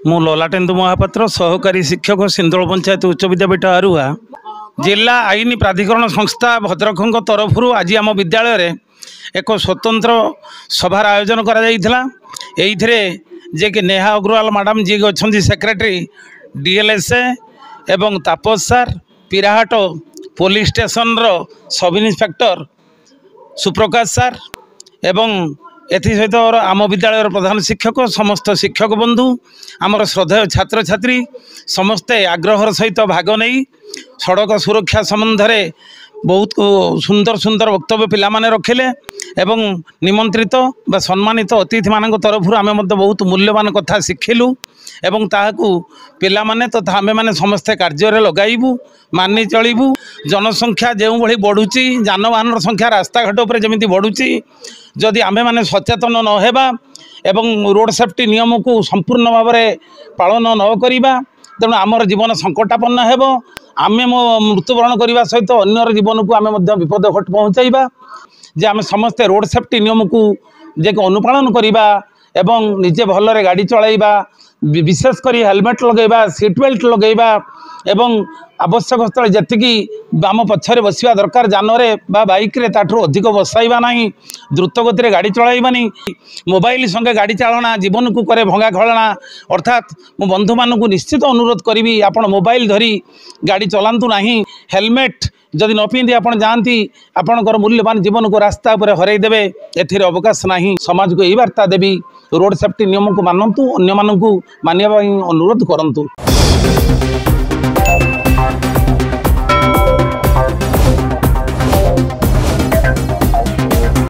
मु ललाटेन्दु महापात्र सहकारी शिक्षक सिंदोल पंचायत उच्च विद्यापीठ आरुआ जिला आईन प्राधिकरण संस्था भद्रक तरफ आज आम विद्यालय रे एक स्वतंत्र सभार आयोजन कर जे कि नेहा अग्रवाल मैडम जी अच्छा सेक्रेटरी डीएलएसए एवं तापस सार पिराहाट पुलिस स्टेशन रो सब इन्स्पेक्टर सुप्रकाश सार एवं एसत आम विद्यालय प्रधान शिक्षक समस्त शिक्षक बंधु आमर श्रद्धेय छात्र छात्री समस्ते आग्रहर सहित भाग नहीं सड़क सुरक्षा संबंध में बहुत सुंदर सुंदर वक्तव्य पिला माने रखिले एवं निमंत्रित बा सम्मानित अतिथि मान तरफ आम बहुत मूल्यवान कथा शिखिलु एवं ताकू पिला माने तो आमे माने समस्ते कार्य लगाइबू मानि चलू जनसंख्या जो भाई बढ़ुची जानवाहन संख्या रास्ता घाट उपर जमी बढ़ुची जदि आमे माने सचेतन न हेबा एवं रोड सेफ्टी नियम को संपूर्ण भाव में पालन न करिबा तेणु आमर जीवन संकटापन्न हेब आमे मृत्युवरण करने सहित अन्यर जीवन को आमे विपद घट पहुँचाइबा जे आमे समस्ते रोड सेफ्टी नियम को जे अनुपालन करवा एवं निजे भलरे गाड़ी चलाइबा विशेषकर हेलमेट लगेबा सीट बेल्ट लगेबा एवं आवश्यक स्थल जी आम पछरे बसवा दरकार जानरे बा बाइक रे ताठू अधिक बसाइबा नहीं द्रुत गति गाड़ी चलाइबानी मोबाइल संगे गाड़ी चालना जीवन को करे भंगा खलना अर्थात मो बंधु मान को निश्चित अनुरोध करी आपण मोबाइल धरी गाड़ी चलांतु नहीं हेलमेट जदि न पिंधि आपण जानती आपणकर मूल्यवान जीवन को रास्ता पर हरईदेवे एथिरे अवकाश नहीं समाज को यही वार्ता देवी रोड सेफ्टी नियम को मानतु अन्य मानू मानिया अनुरोध करंतु।